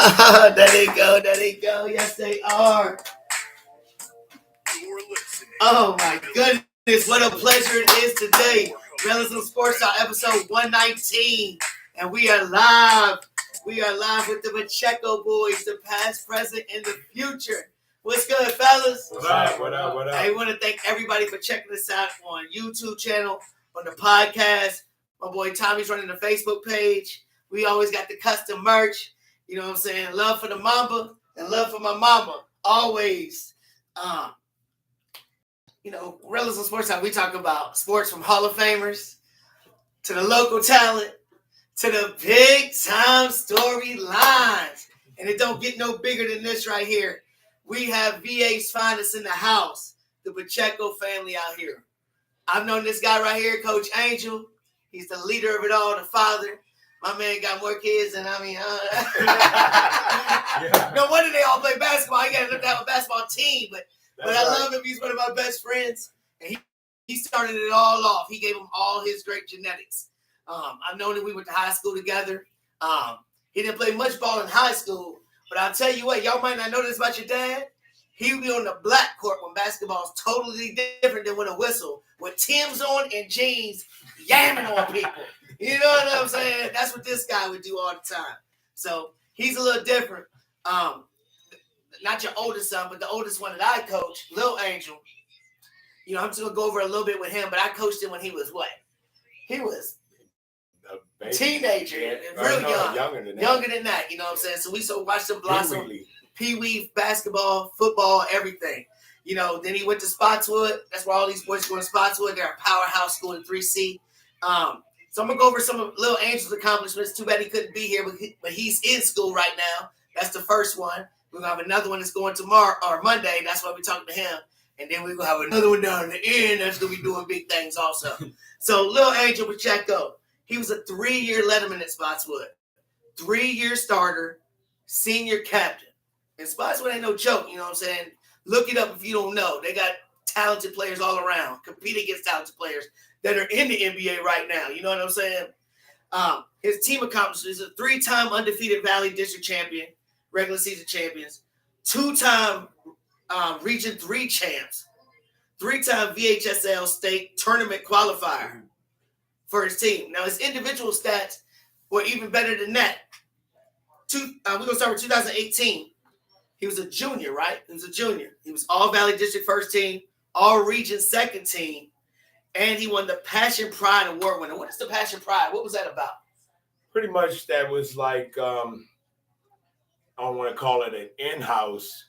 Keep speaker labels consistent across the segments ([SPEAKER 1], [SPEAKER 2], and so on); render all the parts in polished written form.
[SPEAKER 1] There they go. There they go. Yes, they are. Oh, my goodness. What a pleasure it is today. Rellism Sports Talk, episode 119. And we are live. We are live with the Pacheco Boys, the past, present, and the future. What's good, fellas?
[SPEAKER 2] What up?
[SPEAKER 1] I want to thank everybody for checking us out on YouTube channel, on the podcast. My boy Tommy's running the Facebook page. We always got the custom merch. You know what I'm saying? Love for the Mamba and love for my mama. Always. Rellism Sports Talk, we talk about sports from Hall of Famers to the local talent to the big time storylines. And it don't get no bigger than this right here. We have VA's finest in the house, the Pacheco family out here. I've known this guy right here, Coach Angel. He's the leader of it all, the father. My man got more kids than No wonder they all play basketball. He got to have a basketball team, but I love him. He's one of my best friends, and he started it all off. He gave him all his great genetics. I've known that we went to high school together. He didn't play much ball in high school, but I'll tell you what, y'all might not know this about your dad. He would be on the black court when basketball is totally different than with a whistle, with Tim's on and jeans, yamming on people. You know what I'm saying? That's what this guy would do all the time. So he's a little different. Not your oldest son, but the oldest one that I coach, Lil Angel. You know, I'm just going to go over a little bit with him, but I coached him when he was what? He was a teenager, real young. Younger than that, you know what I'm saying? So we watched him blossom. Pee-wee, basketball, football, everything. You know, then he went to Spotswood. That's where all these boys go to Spotswood. They're a powerhouse school in 3C. So I'm going to go over some of Lil Angel's accomplishments. Too bad he couldn't be here, but he's in school right now. That's the first one. We're going to have another one that's going tomorrow or Monday. That's why we're talking to him. And then we're going to have another one down in the end that's going to be doing big things also. So Lil Angel Pacheco, he was a 3-year letterman at Spotswood. 3-year starter, senior captain. And Spotswood ain't no joke, you know what I'm saying? Look it up if you don't know. They got talented players all around, compete against talented players that are in the NBA right now. You know what I'm saying? His team accomplishments: a 3-time undefeated Valley District champion, regular season champions, 2-time Region 3 champs, 3-time VHSL state tournament qualifier for his team. Now, his individual stats were even better than that. We're going to start with 2018. He was a junior, right? He was a junior. He was all Valley District first team, all region second team, and he won the Passion Pride Award winner. What is the Passion Pride? What was that about?
[SPEAKER 2] Pretty much that was like, I don't want to call it an in-house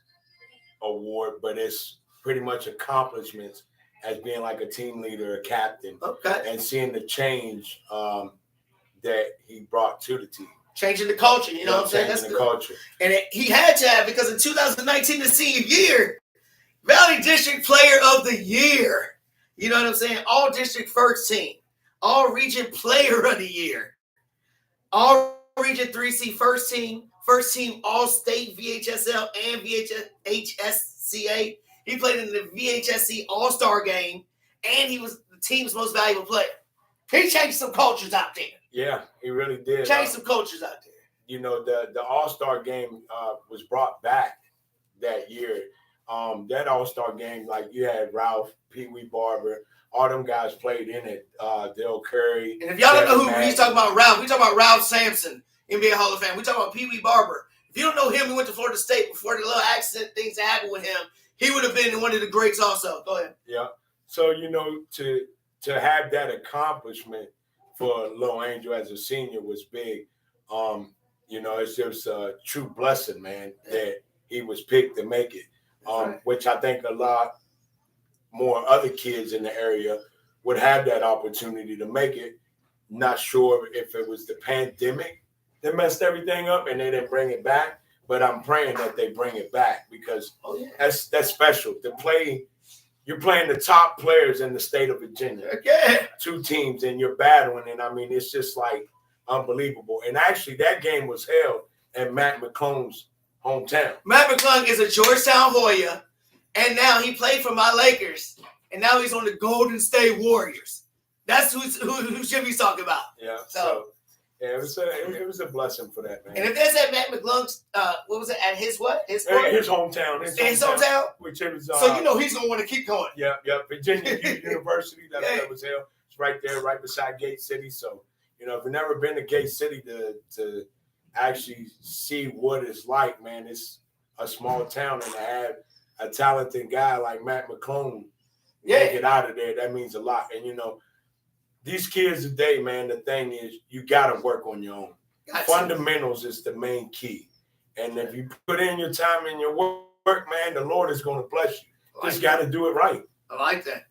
[SPEAKER 2] award, but it's pretty much accomplishments as being like a team leader, a captain, and seeing the change that he brought to the team.
[SPEAKER 1] Changing the culture, you know what I'm saying? That's the culture. And he had to have, because in 2019, the senior year, Valley District Player of the Year. You know what I'm saying? All district first team. All region player of the year. All region 3C first team all state VHSL and VHSCA. He played in the VHSC All-Star game, and he was the team's most valuable player. He changed some cultures out there.
[SPEAKER 2] Yeah, he really did.
[SPEAKER 1] Changed some cultures out there.
[SPEAKER 2] You know, the All-Star game was brought back that year. That All-Star game, like you had Ralph, Pee-wee Barber, all them guys played in it. Dale Curry.
[SPEAKER 1] And if y'all don't know who he's talking about, Ralph, we talking about Ralph Sampson, NBA Hall of Fame. We talking about Pee-wee Barber. If you don't know him, he went to Florida State before the little accident things that happened with him. He would have been one of the greats also. Go ahead.
[SPEAKER 2] Yeah. So, you know, to have that accomplishment for Lil Angel as a senior was big. You know, it's just a true blessing, man, that he was picked to make it, which I think a lot more other kids in the area would have that opportunity to make it. Not sure if it was the pandemic that messed everything up and they didn't bring it back, but I'm praying that they bring it back because that's special to play. You're playing the top players in the state of Virginia.
[SPEAKER 1] Okay.
[SPEAKER 2] 2 teams and you're battling. And I mean, it's just like unbelievable. And actually that game was held in Matt McClung's hometown.
[SPEAKER 1] Matt McClung is a Georgetown Hoya, and now he played for my Lakers, and now he's on the Golden State Warriors. That's who Jimmy's talking about.
[SPEAKER 2] Yeah. So Yeah, it was a blessing for that, man.
[SPEAKER 1] And if there's at Matt McClung's, what was it, at his what? His
[SPEAKER 2] hometown.
[SPEAKER 1] His hometown?
[SPEAKER 2] Which it was,
[SPEAKER 1] so you know he's going to want to keep going.
[SPEAKER 2] Yeah. Virginia University, that was hell. It's right there, right beside Gate City. So, you know, if you've never been to Gate City to actually see what it's like, man, it's a small town, and to have a talented guy like Matt McClung make it out of there, that means a lot. And, you know, these kids today, man, the thing is you got to work on your own. Fundamentals is the main key. And if you put in your time and your work, man, the Lord is going to bless you. Just got to do it right.
[SPEAKER 1] I like that.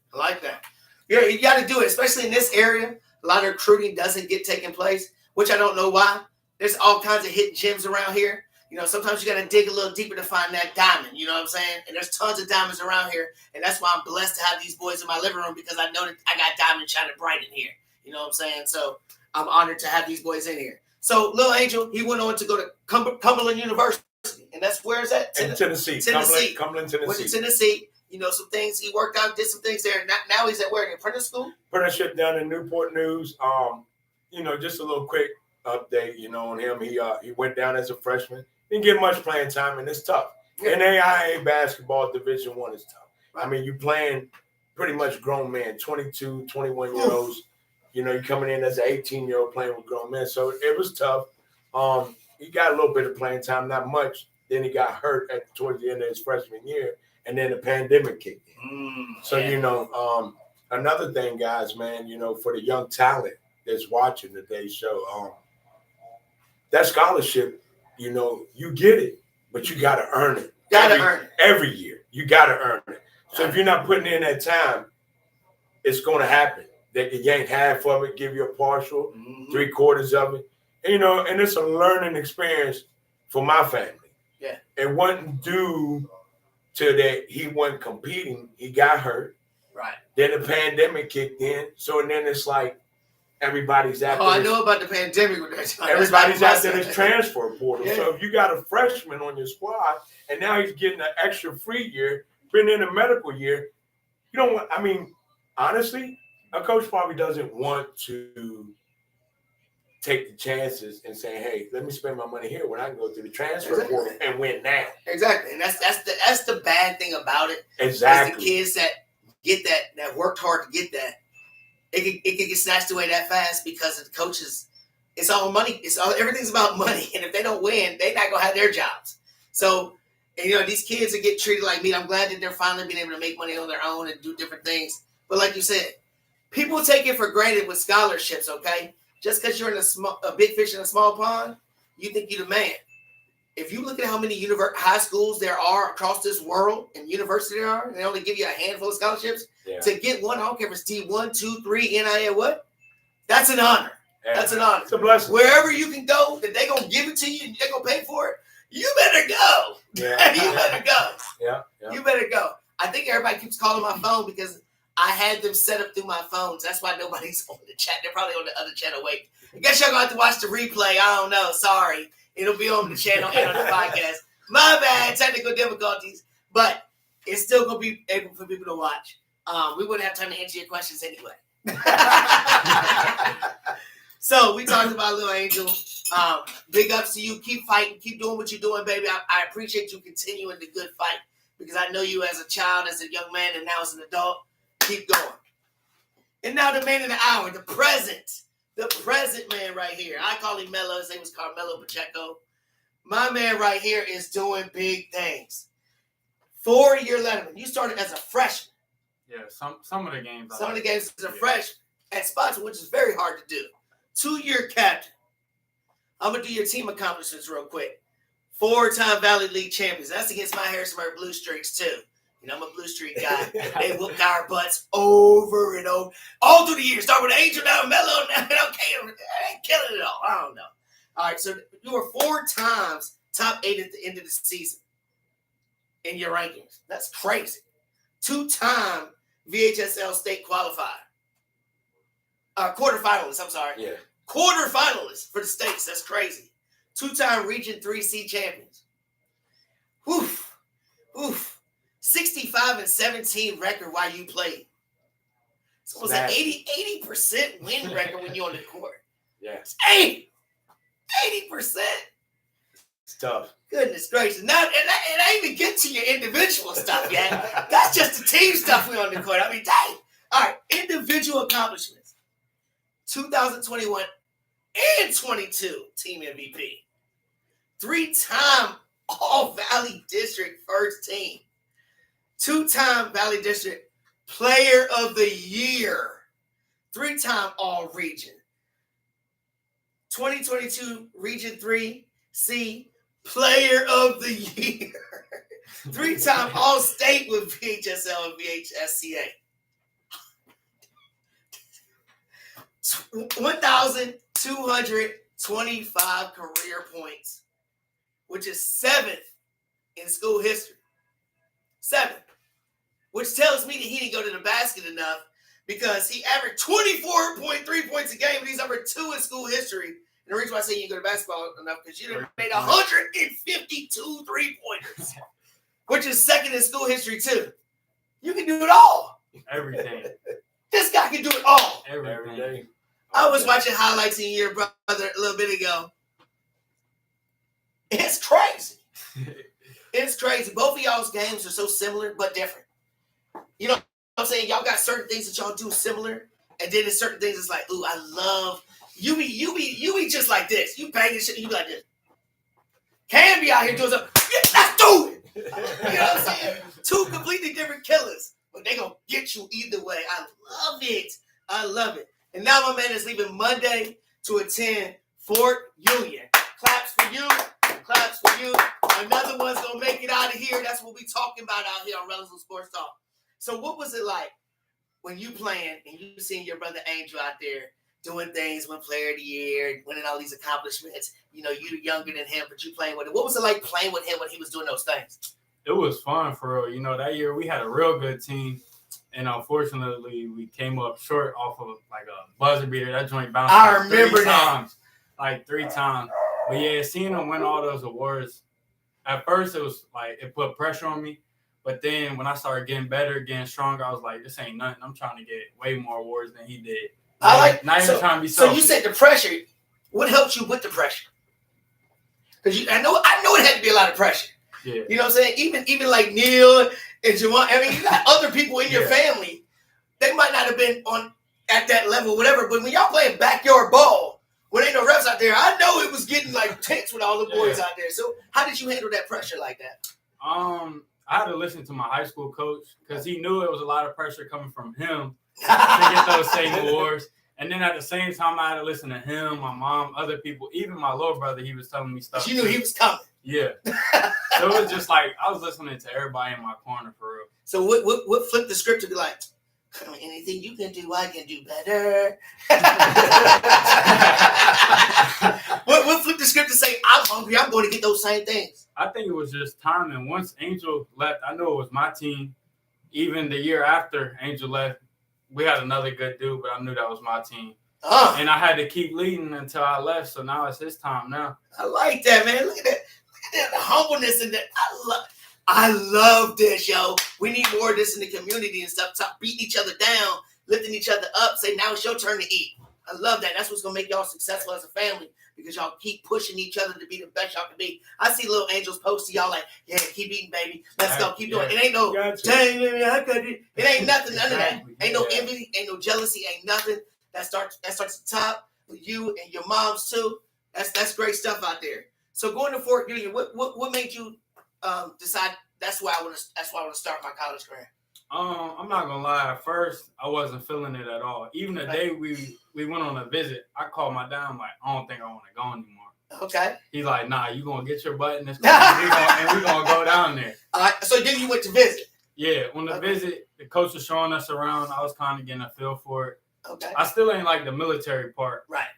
[SPEAKER 1] Yeah, you got to do it, especially in this area. A lot of recruiting doesn't get taken place, which I don't know why. There's all kinds of hidden gems around here. You know, sometimes you got to dig a little deeper to find that diamond. You know what I'm saying? And there's tons of diamonds around here. And that's why I'm blessed to have these boys in my living room, because I know that I got diamonds shining bright in here. You know what I'm saying? So I'm honored to have these boys in here. So Lil Angel, he went on to go to Cumberland University. And that's, where is that?
[SPEAKER 2] Tennessee. Cumberland, Tennessee.
[SPEAKER 1] Went to Tennessee. You know, some things he worked out, did some things there. Now he's at where? In apprentice school?
[SPEAKER 2] Apprenticeship down in Newport News. You know, just a little quick update, you know, on him. He went down as a freshman. Didn't get much playing time, and it's tough. Yeah. NAIA basketball Division I is tough. Right. I mean, you playing pretty much grown men, 22, 21-year-olds. You know, you're coming in as an 18-year-old playing with grown men. So it was tough. He got a little bit of playing time, not much. Then he got hurt towards the end of his freshman year, and then the pandemic kicked in. So, you know, another thing, guys, man, you know, for the young talent that's watching today's show, that scholarship, you know, you get it, but you got to earn it. Every year. You got to earn it. So if you're not putting in that time, it's going to happen. They can yank half of it, give you a partial, 3/4 of it. And, you know, and it's a learning experience for my family.
[SPEAKER 1] Yeah.
[SPEAKER 2] It wasn't due to that he wasn't competing. He got hurt.
[SPEAKER 1] Right.
[SPEAKER 2] Then the pandemic kicked in. So and then it's like everybody's after
[SPEAKER 1] I know about the pandemic.
[SPEAKER 2] Everybody's after this transfer portal. Yeah. So if you got a freshman on your squad and now he's getting an extra free year, been in a medical year, you don't want, I mean, honestly, a coach probably doesn't want to take the chances and say, hey, let me spend my money here when I can go through the transfer portal and win now.
[SPEAKER 1] Exactly. And that's the bad thing about it.
[SPEAKER 2] Exactly.
[SPEAKER 1] The kids that get that worked hard to get that, it can get snatched away that fast because of the coaches. It's all money. Everything's about money. And if they don't win, they're not gonna have their jobs. So, and, you know, these kids are getting treated like meat. I'm glad that they're finally being able to make money on their own and do different things. But like you said, people take it for granted with scholarships, okay? Just because you're in a big fish in a small pond, you think you're the man. If you look at how many high schools there are across this world and university there are, and they only give you a handful of scholarships, to get one, I don't care if it's D1, 2, 3, NIA, what? That's an honor. Yeah. That's an honor.
[SPEAKER 2] It's a blessing.
[SPEAKER 1] Wherever you can go, that they're going to give it to you and they're going to pay for it, you better go.
[SPEAKER 2] Yeah.
[SPEAKER 1] You better go.
[SPEAKER 2] Yeah.
[SPEAKER 1] You better go. I think everybody keeps calling my phone because I had them set up through my phones. That's why nobody's on the chat. They're probably on the other channel. Wait, I guess y'all gonna have to watch the replay. I don't know. Sorry. It'll be on the channel and on the podcast. My bad. Technical difficulties. But it's still gonna be able for people to watch. We wouldn't have time to answer your questions anyway. So we talked about Lil Angel. Big ups to you. Keep fighting. Keep doing what you're doing, baby. I appreciate you continuing the good fight because I know you as a child, as a young man, and now as an adult. Keep going. And now the man of the hour, the present man right here. I call him Mello. His name is Carmelo Pacheco. My man right here is doing big things. 4-year letterman. You started as a freshman.
[SPEAKER 3] Yeah, some of the games.
[SPEAKER 1] Some of the games as a freshman at spots, which is very hard to do. 2-year captain. I'm going to do your team accomplishments real quick. 4-time Valley League champions. That's against my Harrisonburg Blue Streaks, too. You know, I'm a Blue Streak guy. They whooped our butts over and over. All through the years. Start with Angel, now Mello, now okay. I ain't killing it all. I don't know. All right, so you were 4 times top 8 at the end of the season in your rankings. That's crazy. 2-time VHSL state qualifier. Quarterfinalists, I'm sorry.
[SPEAKER 2] Yeah.
[SPEAKER 1] Quarterfinalists for the states. That's crazy. 2-time Region 3C champions. Oof. 65-17 record while you played. So it was an 80% win record when you're on the court.
[SPEAKER 2] Yeah.
[SPEAKER 1] Hey, 80%.
[SPEAKER 2] It's tough.
[SPEAKER 1] Goodness gracious. Now, and I ain't even get to your individual stuff yet. That's just the team stuff we on the court. I mean, dang. All right, individual accomplishments. 2021 and 22 team MVP. 3-time All-Valley District first team. 2-time Valley District Player of the Year. 3-time All-Region. 2022 Region 3C Player of the Year. 3-time All-State with VHSL and VHSCA. 1,225 career points, which is 7th in school history. 7th. Which tells me that he didn't go to the basket enough because he averaged 24.3 points a game, but he's number 2 in school history. And the reason why I say you didn't go to basketball enough because you done made 152 3-pointers, which is 2nd in school history too. You can do it all.
[SPEAKER 3] Everything.
[SPEAKER 1] This guy can do it all.
[SPEAKER 3] Everything.
[SPEAKER 2] Day.
[SPEAKER 1] I was watching highlights in your brother a little bit ago. It's crazy. It's crazy. Both of y'all's games are so similar but different. You know what I'm saying? Y'all got certain things that y'all do similar, and then there's certain things that's like, ooh, I love you be just like this. You bang this shit and you be like this. Can be out here doing something. Yeah, let's do it. You know what I'm saying? 2 completely different killers, but they gonna get you either way. I love it. I love it. And now my man is leaving Monday to attend Fort Union. Claps for you. Claps for you. Another one's going to make it out of here. That's what we talking about out here on Rellism Sports Talk. So what was it like when you playing and you seeing your brother Angel out there doing things, win Player of the Year, winning all these accomplishments? You know, you're younger than him, but you playing with him. What was it like playing with him when he was doing those things?
[SPEAKER 3] It was fun for real. You know, that year we had a real good team. And unfortunately, we came up short off of like a buzzer beater. That joint bounced.
[SPEAKER 1] I remember that.
[SPEAKER 3] Like 3 times. But yeah, seeing him win all those awards, at first it was like it put pressure on me. But then when I started getting better, getting stronger, I was like, this ain't nothing. I'm trying to get way more awards than he did. Not even trying to be selfish.
[SPEAKER 1] So you said the pressure. What helped you with the pressure? Because I know it had to be a lot of pressure.
[SPEAKER 3] Yeah.
[SPEAKER 1] You know what I'm saying? Even like Neil and Jawan, I mean, you got other people in your family. They might not have been on at that level, whatever. But when y'all playing backyard ball, when ain't no refs out there, I know it was getting like tense with all the boys out there. So how did you handle that pressure like that?
[SPEAKER 3] I had to listen to my high school coach because he knew it was a lot of pressure coming from him to get those same awards. And then at the same time, I had to listen to him, my mom, other people, even my little brother. He was telling me stuff.
[SPEAKER 1] You knew he was coming.
[SPEAKER 3] Yeah. So it was just like I was listening to everybody in my corner for real.
[SPEAKER 1] So what flipped the script to be like, anything you can do, I can do better. what flipped the script to say, I'm hungry, I'm going to get those same things?
[SPEAKER 3] I think it was just timing. Once Angel left, I knew it was my team. Even the year after Angel left, we had another good dude, but I knew that was my team. And I had to keep leading until I left, so now it's his time now.
[SPEAKER 1] I like that, man. Look at that. The humbleness and that. I love this, yo. We need more of this in the community and stuff. Stop beating each other down, lifting each other up, say, now it's your turn to eat. I love that. That's what's going to make y'all successful as a family because y'all keep pushing each other to be the best y'all can be. I see little angels post to y'all like, yeah, keep eating, baby. Let's go. Keep doing it. It ain't no, dang, I got it. It ain't nothing, none of that. Ain't no envy, ain't no jealousy, ain't nothing. That starts at the top with you and your moms too. That's great stuff out there. So going to Fort Union, what made you decide that's why I want to start my college career?
[SPEAKER 3] I'm not gonna lie. At first, I wasn't feeling it at all. Even the day we went on a visit, I called my dad. I'm like, I don't think I want to go anymore.
[SPEAKER 1] Okay. He's
[SPEAKER 3] like, nah, you gonna get your butt in this car, and we gonna go down there.
[SPEAKER 1] All right. So then you went to visit.
[SPEAKER 3] Yeah, on the visit, the coach was showing us around. I was kind of getting a feel for it.
[SPEAKER 1] Okay.
[SPEAKER 3] I still ain't like the military part.
[SPEAKER 1] Right.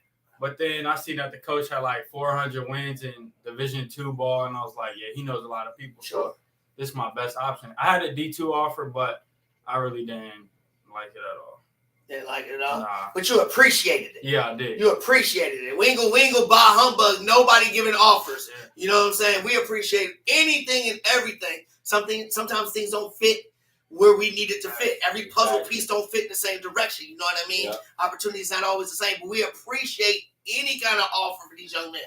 [SPEAKER 3] But then I seen that the coach had like 400 wins in Division II ball, and I was like, yeah, he knows a lot of people.
[SPEAKER 1] Sure.
[SPEAKER 3] So this is my best option. I had a D2 offer, but I really didn't like it at all.
[SPEAKER 1] Didn't like it at all?
[SPEAKER 3] Nah.
[SPEAKER 1] But you appreciated it.
[SPEAKER 3] Yeah, I did.
[SPEAKER 1] You appreciated it. We ain't gonna buy humbug. Nobody giving offers. Yeah. You know what I'm saying? We appreciate anything and everything. Sometimes things don't fit where we need it to fit. Every puzzle piece don't fit in the same direction. You know what I mean? Yeah. Opportunity's not always the same, but we appreciate any kind of offer for these young men.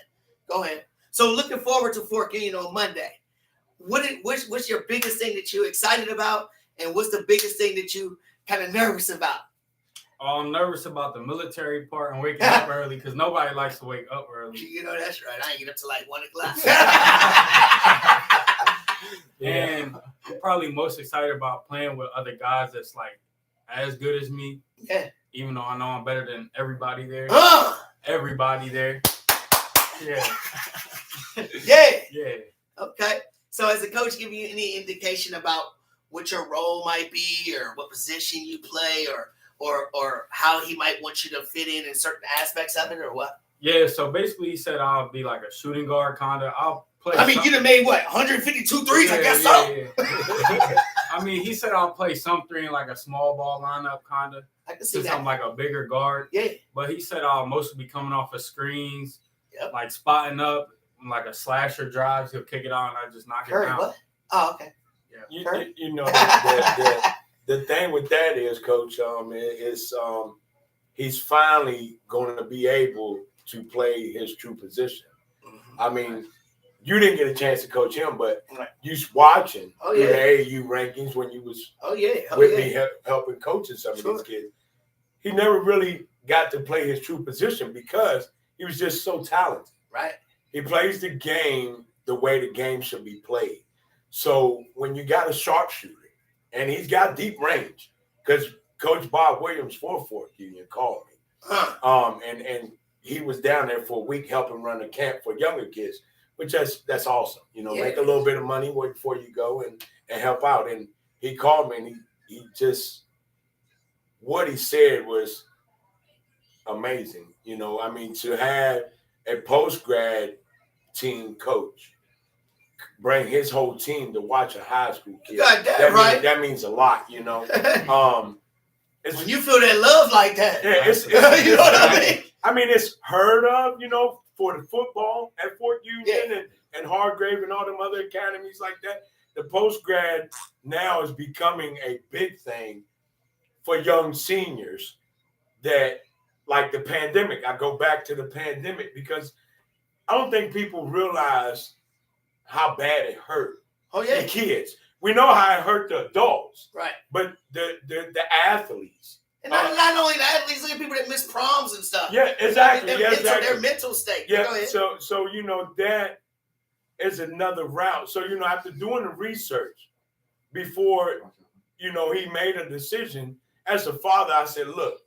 [SPEAKER 1] Go ahead. So looking forward to Fort Union on Monday. What's your biggest thing that you're excited about, and what's the biggest thing that you kind of nervous about?
[SPEAKER 3] I'm nervous about the military part and waking up early because nobody likes to wake up early.
[SPEAKER 1] You know, that's right. I ain't get up till like 1 o'clock.
[SPEAKER 3] And I'm probably most excited about playing with other guys that's like as good as me.
[SPEAKER 1] Yeah.
[SPEAKER 3] Even though I know I'm better than everybody there. Everybody there. Yeah.
[SPEAKER 1] Yeah.
[SPEAKER 3] Yeah.
[SPEAKER 1] Okay. So has the coach given you any indication about what your role might be, or what position you play, or how he might want you to fit in certain aspects of it, or what?
[SPEAKER 3] Yeah, so basically he said I'll be like a shooting guard kind of. I'll play.
[SPEAKER 1] I mean, you done made what, 152 threes? I guess so.
[SPEAKER 3] Yeah. I mean, he said I'll play some three in like a small ball lineup kind of.
[SPEAKER 1] I can see
[SPEAKER 3] Since
[SPEAKER 1] that.
[SPEAKER 3] I'm like a bigger guard.
[SPEAKER 1] Yeah.
[SPEAKER 3] But he said I'll mostly be coming off of screens,
[SPEAKER 1] Yep.
[SPEAKER 3] like spotting up, like a slasher drives. He'll kick it out and I just knock it down.
[SPEAKER 1] What? Oh, okay.
[SPEAKER 3] Yeah.
[SPEAKER 2] You know, the thing with that is, Coach, he's finally going to be able to play his true position.
[SPEAKER 1] Mm-hmm.
[SPEAKER 2] I mean, you didn't get a chance to coach him, but you was watching the AAU rankings when you was with me helping coaching some of these kids. He never really got to play his true position because he was just so talented.
[SPEAKER 1] Right.
[SPEAKER 2] He plays the game the way the game should be played. So when you got a sharpshooter and he's got deep range, because Coach Bob Williams for Fort Union called me, and he was down there for a week helping run a camp for younger kids, which that's awesome. You know, make a little bit of money before you go and help out. And he called me and he just, what he said was amazing. You know, I mean, to have a post-grad team coach bring his whole team to watch a high school kid. That means a lot, you know.
[SPEAKER 1] When you feel that love like that,
[SPEAKER 2] it's
[SPEAKER 1] you know what I mean?
[SPEAKER 2] I mean, it's heard of, you know, for the football at Fort Union and Hargrave and all them other academies like that. The post-grad now is becoming a big thing for young seniors that, like the pandemic. I go back to the pandemic because I don't think people realize how bad it hurt the kids. We know how it hurt the adults,
[SPEAKER 1] right?
[SPEAKER 2] But the athletes,
[SPEAKER 1] and not only the athletes, look at people that miss proms and stuff.
[SPEAKER 2] Yeah, exactly.
[SPEAKER 1] Their mental state.
[SPEAKER 2] Yeah. So you know, that is another route. So you know, after doing the research before, you know, he made a decision. As a father, I said, look,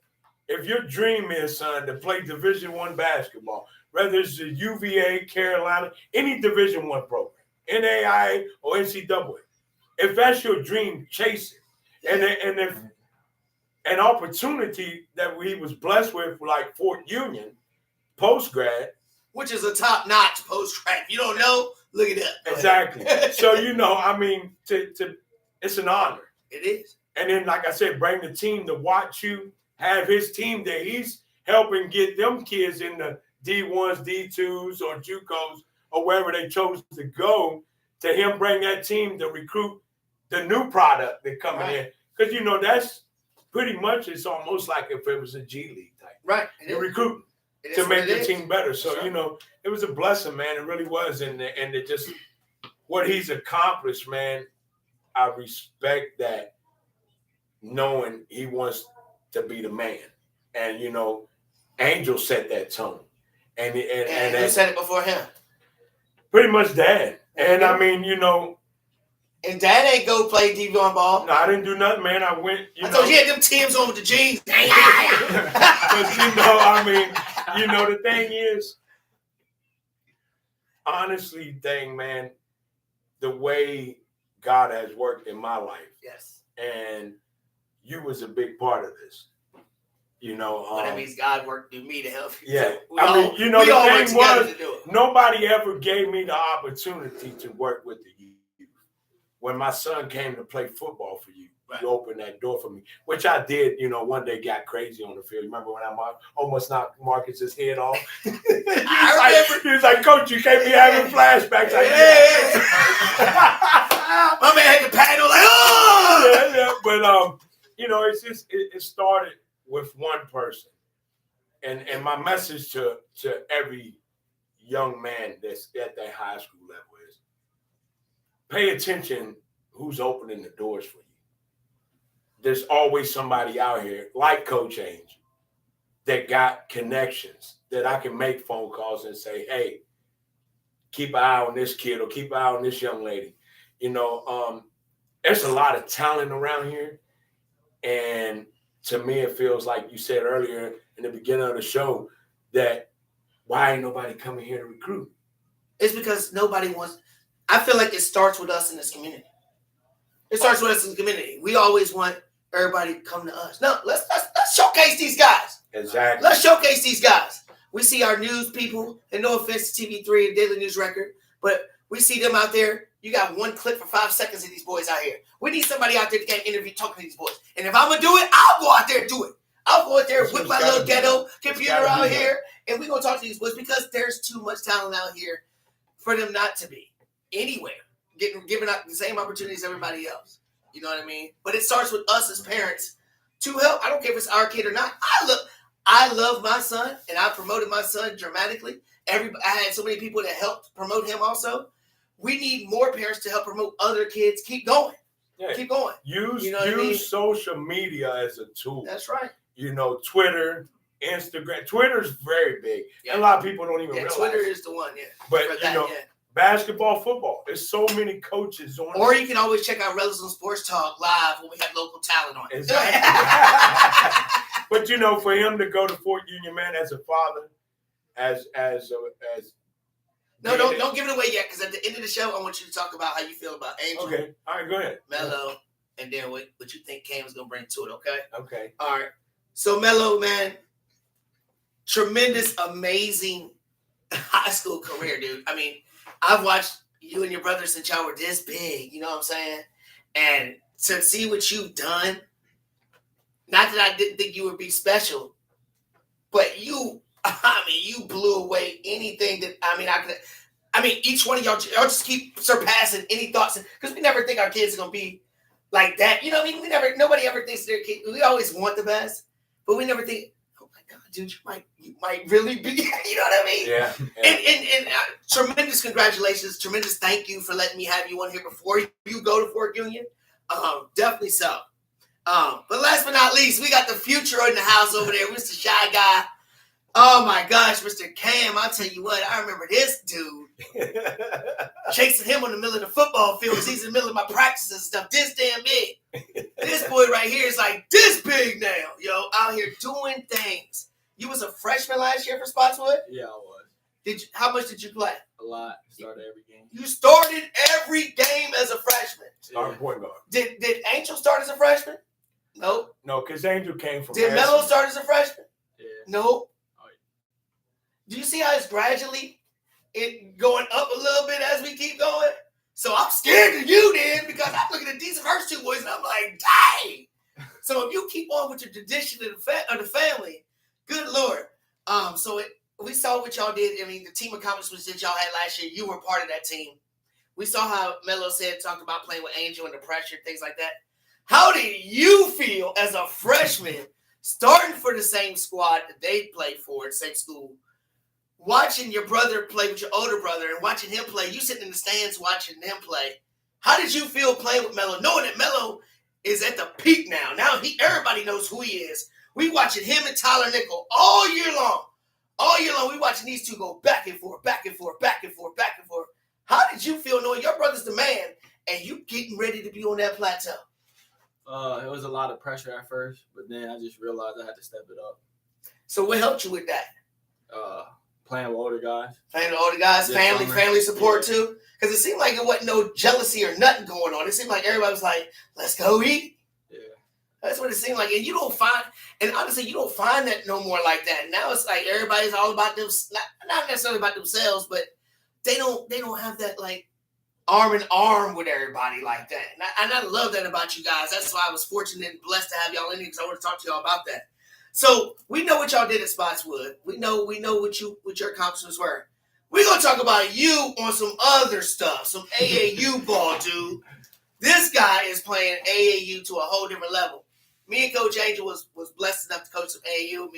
[SPEAKER 2] if your dream is, son, to play Division I basketball, whether it's the UVA, Carolina, any Division I program, NAIA or NCAA, if that's your dream, chase it. And if an opportunity that he was blessed with, like Fort Union, post-grad.
[SPEAKER 1] Which is a top-notch post-grad. If you don't know, look it up.
[SPEAKER 2] Exactly. So, you know, I mean, it's an honor.
[SPEAKER 1] It is.
[SPEAKER 2] And then, like I said, bring the team to watch you, have his team there. He's helping get them kids in the D1s, D2s, or JUCOs, or wherever they chose to go, to him bring that team to recruit the new product that coming in. Because, you know, that's pretty much, it's almost like if it was a G League type.
[SPEAKER 1] Right.
[SPEAKER 2] You're recruiting to make the team better. So, you know, it was a blessing, man. It really was. And it just, what he's accomplished, man, I respect that, knowing he wants to be the man. And, you know, Angel set that tone. And
[SPEAKER 1] who said it before him?
[SPEAKER 2] Pretty much Dad. And I mean, you know.
[SPEAKER 1] And Dad ain't go play D1 ball.
[SPEAKER 2] No, I didn't do nothing, man. I went,
[SPEAKER 1] I told you had them Timbs on with the jeans.
[SPEAKER 2] But, you know, I mean, you know, the thing is, honestly, man, the way God has worked in my life.
[SPEAKER 1] Yes.
[SPEAKER 2] And you was a big part of this. You know,
[SPEAKER 1] well, that means God worked through me to help you.
[SPEAKER 2] Yeah, I mean, you know, the thing was, nobody ever gave me the opportunity to work with the youth. When my son came to play football for you, you opened that door for me, which I did. You know, one day got crazy on the field. Remember when I almost knocked Marcus's head off? He was like, Coach, you can't be having flashbacks. Like,
[SPEAKER 1] my man had the paddle like, oh!
[SPEAKER 2] Yeah. But you know, it's just it started with one person, and my message to every young man that's at that high school level is pay attention who's opening the doors for you. There's always somebody out here like Coach Ainge that got connections that I can make phone calls and say, hey, keep an eye on this kid or keep an eye on this young lady. There's a lot of talent around here. And to me, it feels like you said earlier in the beginning of the show that why ain't nobody coming here to recruit?
[SPEAKER 1] It's because nobody wants. I feel like it starts with us in this community. It starts with us in the community. We always want everybody to come to us. No, let's showcase these guys.
[SPEAKER 2] Exactly.
[SPEAKER 1] Let's showcase these guys. We see our news people, and no offense to TV3 and Daily News Record, but we see them out there. You got one clip for 5 seconds of these boys out here. We need somebody out there to get an interview talking to these boys. And if I'm going to do it, I'll go out there and do it. I'll go out there with my little ghetto computer out here, and we're going to talk to these boys because there's too much talent out here for them not to be anywhere, giving out the same opportunities as everybody else. You know what I mean? But it starts with us as parents to help. I don't care if it's our kid or not. I love my son, and I promoted my son dramatically. I had so many people that helped promote him also. We need more parents to help promote other kids. Keep going. Yeah. Keep going.
[SPEAKER 2] Use social media as a tool.
[SPEAKER 1] That's right.
[SPEAKER 2] Twitter, Instagram. Twitter's very big. Yeah. And a lot of people don't even realize.
[SPEAKER 1] Twitter is the one, yeah.
[SPEAKER 2] But, basketball, football. There's so many coaches on
[SPEAKER 1] Or you can always check out Rellism Sports Talk live when we have local talent on it.
[SPEAKER 2] Exactly. But, for him to go to Fort Union, man, as a father,
[SPEAKER 1] No, don't give it away yet, because at the end of the show, I want you to talk about how you feel about Angel.
[SPEAKER 2] Okay. All right, go ahead.
[SPEAKER 1] Melo, and then what you think Cam is going to bring to it, okay?
[SPEAKER 2] Okay.
[SPEAKER 1] All right. So, Melo, man, tremendous, amazing high school career, dude. I mean, I've watched you and your brother since y'all were this big, you know what I'm saying? And to see what you've done, not that I didn't think you would be special, but you blew away anything that, each one of y'all just keep surpassing any thoughts. Because we never think our kids are going to be like that. You know what I mean? Nobody ever thinks their kid. We always want the best, but we never think, oh my God, dude, you might really be, you know what I mean?
[SPEAKER 2] Yeah.
[SPEAKER 1] And tremendous congratulations. Tremendous thank you for letting me have you on here before you go to Fort Union. Definitely so. But last but not least, we got the future in the house over there, Mr. Shy Guy. Oh my gosh, Mr. Cam, I'll tell you what, I remember this dude chasing him in the middle of the football field because he's in the middle of my practices and stuff, this damn big. This boy right here is like this big now, out here doing things. You was a freshman last year for Spotswood?
[SPEAKER 4] Yeah, I was.
[SPEAKER 1] How much did you play?
[SPEAKER 4] A lot. Started every game.
[SPEAKER 1] You started every game as a freshman.
[SPEAKER 2] Starting point guard.
[SPEAKER 1] Did Angel start as a freshman? Nope.
[SPEAKER 2] No, because Angel came from.
[SPEAKER 1] Did Melo start as a freshman?
[SPEAKER 4] Yeah.
[SPEAKER 1] Nope. Do you see how it's gradually going up a little bit as we keep going? So I'm scared of you then because I'm looking at these first two boys and I'm like, dang. So if you keep on with your tradition of the family, good Lord. We saw what y'all did. I mean, the team accomplishments that y'all had last year, you were part of that team. We saw how Melo talked about playing with Angel and the pressure, things like that. How did you feel as a freshman starting for the same squad that they played for at the same school? Watching your brother play with your older brother and watching him play, you sitting in the stands watching them play. How did you feel playing with Melo, knowing that Melo is at the peak now? Now everybody knows who he is. We watching him and Tyler Nickel all year long. All year long, we watching these two go back and forth, back and forth, back and forth, back and forth. How did you feel knowing your brother's the man and you getting ready to be on that plateau?
[SPEAKER 4] It was a lot of pressure at first, but then I just realized I had to step it up.
[SPEAKER 1] So what helped you with that?
[SPEAKER 4] Playing with older guys.
[SPEAKER 1] Playing with older guys, family support too. Because it seemed like it wasn't no jealousy or nothing going on. It seemed like everybody was like, let's go eat.
[SPEAKER 4] Yeah.
[SPEAKER 1] That's what it seemed like. And honestly, you don't find that no more like that. Now it's like everybody's all about them, not necessarily about themselves, but they don't have that like arm in arm with everybody like that. And I love that about you guys. That's why I was fortunate and blessed to have y'all in here because I want to talk to y'all about that. So we know what y'all did at Spotswood. We know what your accomplishments were. We're gonna talk about you on some other stuff, some AAU ball, dude. This guy is playing AAU to a whole different level. Me and Coach Angel was blessed enough to coach some AAU.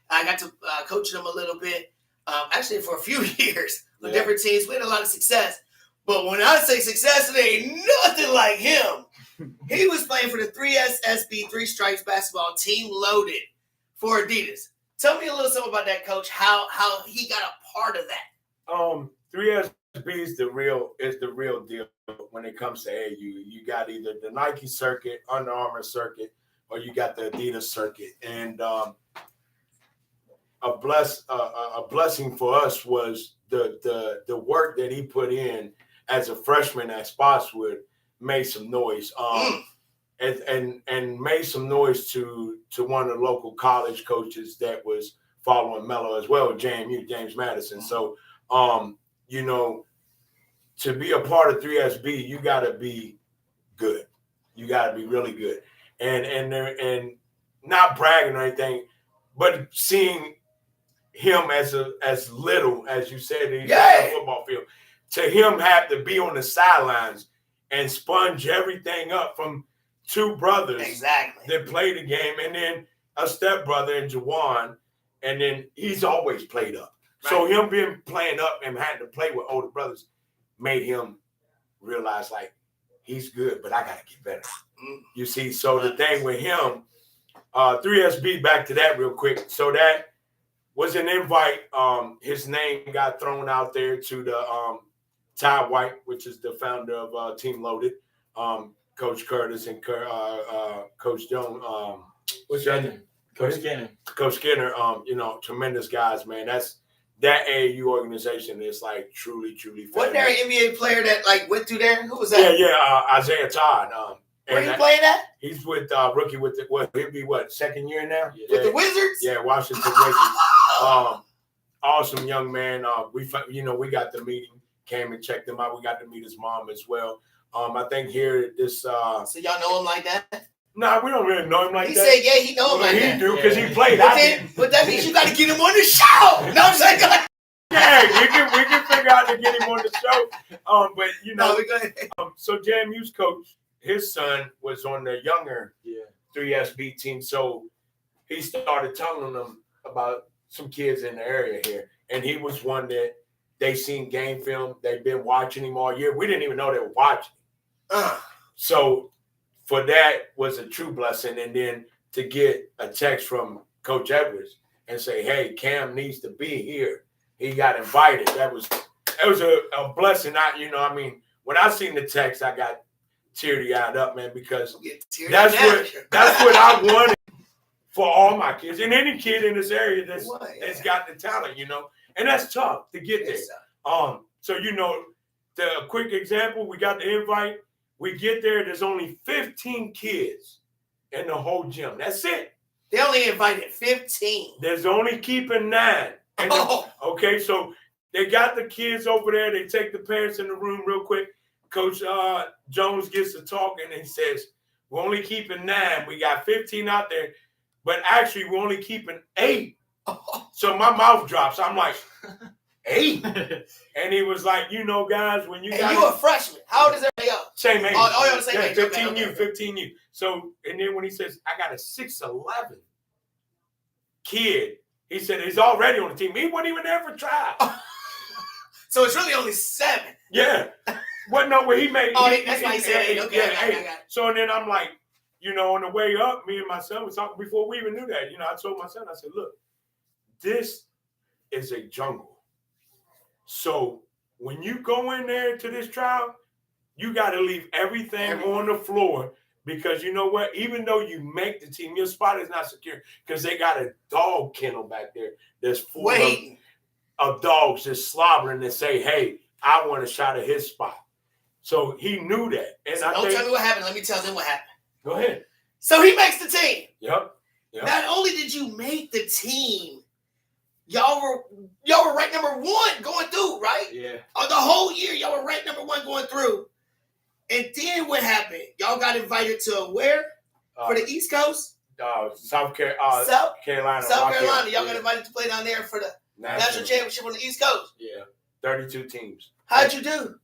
[SPEAKER 1] I got to coach them a little bit. actually for a few years with different teams. We had a lot of success. But when I say success, it ain't nothing like him. He was playing for the 3SB, Three Stripes basketball team, loaded for Adidas. Tell me a little something about that, Coach. How he got a part of that.
[SPEAKER 2] 3SB is the real deal when it comes to AAU. You got either the Nike circuit, Under Armour circuit, or you got the Adidas circuit. And a blessing for us was the work that he put in as a freshman at Spotswood made some noise. And made some noise to one of the local college coaches that was following Mello as well, James Madison. So, you know, to be a part of 3SB, you got to be good. You got to be really good. And not bragging or anything, but seeing him as little as you said, he's on the football field, to him have to be on the sidelines and sponge everything up from two brothers that played the game, and then a stepbrother in Jawan, and then he's always played up. Right. So him being playing up and having to play with older brothers made him realize, like, he's good, but I got to get better. You see, so the thing with him, 3SB, back to that real quick. So that was an invite. His name got thrown out there to the Ty White, which is the founder of Team Loaded, Coach Curtis and Coach Jones. Coach Skinner. You know, tremendous guys, man. That AAU organization is like truly
[SPEAKER 1] Wasn't there an NBA player that like went through there? Who was that?
[SPEAKER 2] Yeah, Isaiah Todd.
[SPEAKER 1] Where he playing at?
[SPEAKER 2] He's with rookie with he'll be second year now?
[SPEAKER 1] With the Wizards?
[SPEAKER 2] Yeah, Washington Wizards. Awesome young man. We got to meet him, came and checked him out. We got to meet his mom as well. I think here this. So
[SPEAKER 1] y'all know him like that?
[SPEAKER 2] Nah, we don't really know him like that.
[SPEAKER 1] He said, yeah, he know him like that.
[SPEAKER 2] He do, because he played.
[SPEAKER 1] But that means you got to get him on the show. No, I'm saying,
[SPEAKER 2] yeah, we can figure out to get him on the show. But you know, so JMU's coach, his son was on the younger 3SB team, so he started telling them about some kids in the area here, and he was one that they seen game film. They've been watching him all year. We didn't even know they were watching. So for that was a true blessing, and then to get a text from Coach Edwards and say, "Hey, Cam needs to be here." He got invited. That was a blessing. When I seen the text, I got teary-eyed up, man, because that's what I wanted for all my kids and any kid in this area that's got the talent, you know, and that's tough to get there. So you know, the quick example, we got the invite. We get there. There's only 15 kids in the whole gym. That's it.
[SPEAKER 1] They only invited 15.
[SPEAKER 2] There's only keeping 9. Okay, so they got the kids over there. They take the parents in the room real quick. Coach Jones gets to talking and he says, "We're only keeping 9. We got 15 out there, but actually we're only keeping 8. So my mouth drops. I'm like, 8? And he was like, you know, guys, when you got
[SPEAKER 1] you a freshman. How old is everybody else?
[SPEAKER 2] Same age.
[SPEAKER 1] Oh, you're the same age.
[SPEAKER 2] 15 you. So, and then when he says, I got a 6'11" kid, he said he's already on the team. He wasn't even there for trial.
[SPEAKER 1] So it's really only 7.
[SPEAKER 2] Yeah. Well, no, where he made.
[SPEAKER 1] That's why he said 8. Okay, I got it.
[SPEAKER 2] So then I'm like, you know, on the way up, me and my son was talking before we even knew that. You know, I told my son, I said, look, this is a jungle. So when you go in there to this trial, you got to leave everything on the floor, because you know what? Even though you make the team, your spot is not secure, because they got a dog kennel back there that's full of dogs just slobbering and say, hey, I want a shot at his spot. So he knew that. And
[SPEAKER 1] so don't tell me what happened. Let me tell them what happened.
[SPEAKER 2] Go ahead.
[SPEAKER 1] So he makes the team.
[SPEAKER 2] Yep.
[SPEAKER 1] Not only did you make the team, y'all were ranked number 1 going through, right?
[SPEAKER 4] Yeah.
[SPEAKER 1] The whole year, y'all were ranked number 1 going through. And then what happened? Y'all got invited to where? For the East Coast?
[SPEAKER 2] South Carolina.
[SPEAKER 1] South Carolina. Y'all got invited to play down there for the national championship on the East Coast.
[SPEAKER 2] Yeah. 32 teams.
[SPEAKER 1] How'd you do?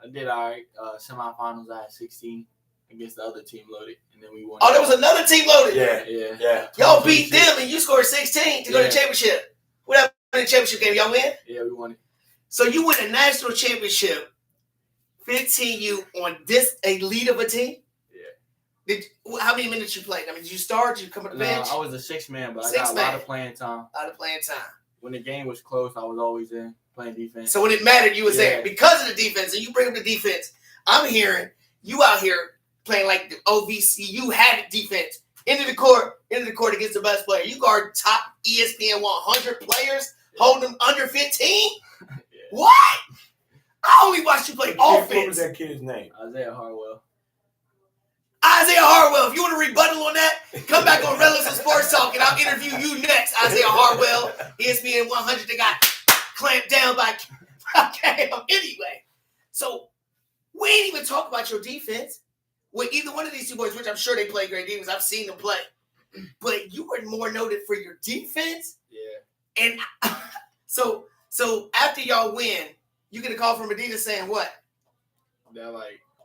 [SPEAKER 4] I did all right. Semifinals, I had 16 against the other team loaded, and then we won.
[SPEAKER 1] Oh, there was another team loaded?
[SPEAKER 2] Yeah.
[SPEAKER 1] Y'all beat them, and you scored 16 to go to the championship. What happened the championship game. Y'all win?
[SPEAKER 4] Yeah, we won it.
[SPEAKER 1] So you win a national championship, 15U on this elite of a team? How many minutes you played? I mean, did you start? Did you come to the bench?
[SPEAKER 4] I was a 6-man, but I
[SPEAKER 1] Six
[SPEAKER 4] got a
[SPEAKER 1] man.
[SPEAKER 4] lot of playing time.
[SPEAKER 1] A lot of playing time.
[SPEAKER 4] When the game was close, I was always in playing defense.
[SPEAKER 1] So when it mattered, you was
[SPEAKER 4] Yeah.
[SPEAKER 1] there. Because of the defense, and you bring up the defense, I'm hearing you out here playing like the OVC. You had defense. Into the court against the best player. You guard top ESPN 100 players, holding them under 15?
[SPEAKER 4] Yeah.
[SPEAKER 1] What? I only watched you play offense.
[SPEAKER 2] What was that kid's name?
[SPEAKER 4] Isaiah Harwell.
[SPEAKER 1] Isaiah Harwell, if you want to rebuttal on that, come back on Rellism Sports Talk and I'll interview you next. Isaiah Harwell, ESPN 100, that got clamped down by Cam. Anyway, so we ain't even talk about your defense with either one of these two boys, which I'm sure they play great defense. I've seen them play. But you were more noted for your defense.
[SPEAKER 4] Yeah.
[SPEAKER 1] And so after y'all win, you get a call from Adidas saying what?
[SPEAKER 4] That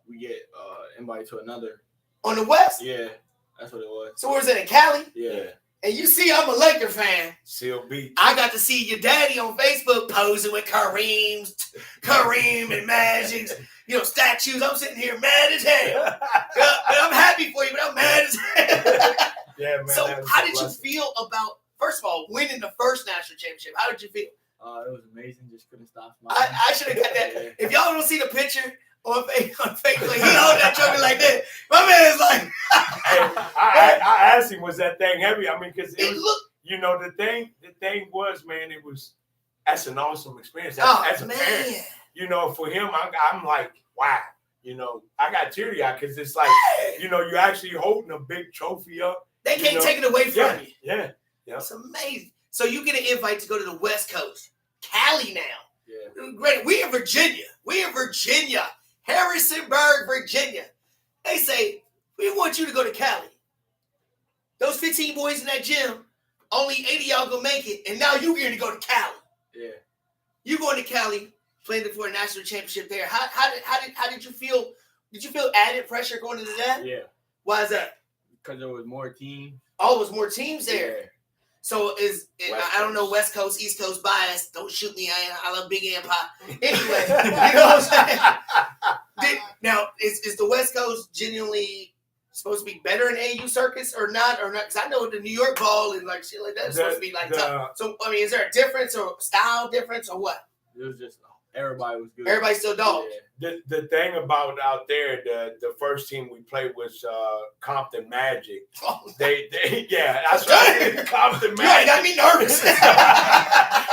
[SPEAKER 4] we get invited to another.
[SPEAKER 1] On the West?
[SPEAKER 4] Yeah, that's what it was.
[SPEAKER 1] So where's it in Cali?
[SPEAKER 4] Yeah.
[SPEAKER 1] And you see I'm a Laker fan.
[SPEAKER 2] Seal Beach.
[SPEAKER 1] I got to see your daddy on Facebook posing with Kareem and Magic's, statues. I'm sitting here mad as hell. I'm happy for you, but I'm mad as hell.
[SPEAKER 2] Yeah, man.
[SPEAKER 1] So how did you feel about, first of all, winning the first national championship? How did you feel?
[SPEAKER 4] It was amazing. Just couldn't stop smiling.
[SPEAKER 1] I should have got that.
[SPEAKER 4] Yeah.
[SPEAKER 1] If y'all don't see the picture on Facebook, he held that trophy like that. My man is like,
[SPEAKER 2] Hey, I asked him, was that thing heavy? I mean, because
[SPEAKER 1] it looked.
[SPEAKER 2] the thing was, man, that's an awesome experience. As a
[SPEAKER 1] man.
[SPEAKER 2] parent, for him, I'm like, wow. I got teary-eyed because it's like, you're actually holding a big trophy up.
[SPEAKER 1] They can't take it away from you.
[SPEAKER 2] Yeah.
[SPEAKER 1] It's amazing. So you get an invite to go to the West Coast, Cali now.
[SPEAKER 4] Yeah.
[SPEAKER 1] Great. We in Virginia. Harrisonburg, Virginia. They say, we want you to go to Cali. Those 15 boys in that gym, only 8 of y'all gonna make it, and now you're going to go to Cali.
[SPEAKER 4] Yeah.
[SPEAKER 1] You going to Cali, playing for a national championship there. How did you feel? Did you feel added pressure going into that?
[SPEAKER 4] Yeah.
[SPEAKER 1] Why is that?
[SPEAKER 4] Because there was more teams.
[SPEAKER 1] Oh, it was more teams there.
[SPEAKER 4] Yeah.
[SPEAKER 1] So I don't know West Coast, East Coast bias. Don't shoot me. I love Big Empire. Anyway, you know what I'm saying? Now, is the West Coast genuinely supposed to be better in AAU circuits or not? Because I know the New York ball and like shit like that is supposed to be like tough. So I mean, is there a difference or style difference or what?
[SPEAKER 4] It was just everybody was good.
[SPEAKER 1] Everybody's still dogs.
[SPEAKER 4] Yeah.
[SPEAKER 2] The thing about out there, the first team we played was Compton Magic. They that's right. Compton
[SPEAKER 1] You ain't got
[SPEAKER 2] Magic.
[SPEAKER 1] me nervous.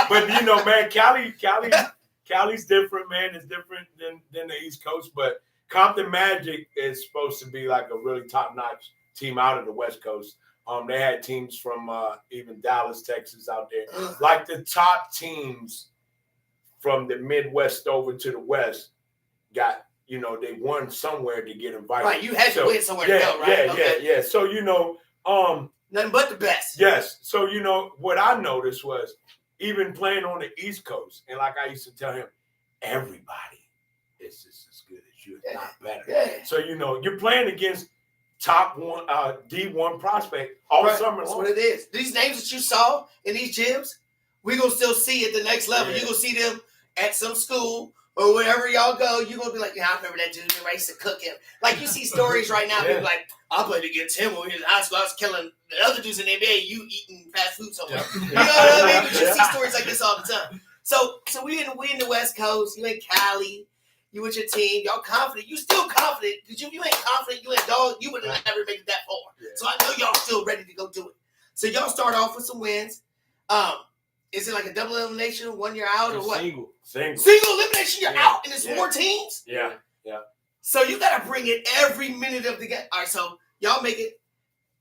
[SPEAKER 2] But man, Cali's different, man. It's different than the East Coast. But Compton Magic is supposed to be like a really top-notch team out of the West Coast. They had teams from even Dallas, Texas out there. Like the top teams from the Midwest over to the West got, they won somewhere to get invited.
[SPEAKER 1] Right, you had to win somewhere to go, right?
[SPEAKER 2] Yeah. So,
[SPEAKER 1] nothing but the best.
[SPEAKER 2] yes. So, what I noticed was even playing on the East Coast, and like I used to tell him, everybody is just as good as you, if not better.
[SPEAKER 1] Yeah.
[SPEAKER 2] So, you're playing against top one, D1 prospect all summer
[SPEAKER 1] That's
[SPEAKER 2] long.
[SPEAKER 1] what it is. These names that you saw in these gyms, we're going to still see at the next level.
[SPEAKER 2] Yeah.
[SPEAKER 1] You're going to see them at some school or wherever y'all go. You're going to be like, I remember that dude who used to cook him. Like, you see stories right now. People like, I played against him when he was in high school. I was killing the other dudes in the NBA. You eating fast food somewhere.
[SPEAKER 2] Yeah.
[SPEAKER 1] You know what I mean? But you see stories like this all the time. So we in the West Coast. You in Cali. You with your team. Y'all confident. You still confident. Because you ain't confident. You ain't dog. You would have never made it that far.
[SPEAKER 2] Yeah.
[SPEAKER 1] So I know y'all still ready to go do it. So y'all start off with some wins. Is it like a double elimination, 1 year out, or what?
[SPEAKER 4] Single.
[SPEAKER 1] Single elimination, you're
[SPEAKER 4] Yeah.
[SPEAKER 1] out, and it's
[SPEAKER 2] Yeah.
[SPEAKER 1] 4 teams?
[SPEAKER 2] Yeah.
[SPEAKER 1] So you got to bring it every minute of the game. All right, so y'all make it.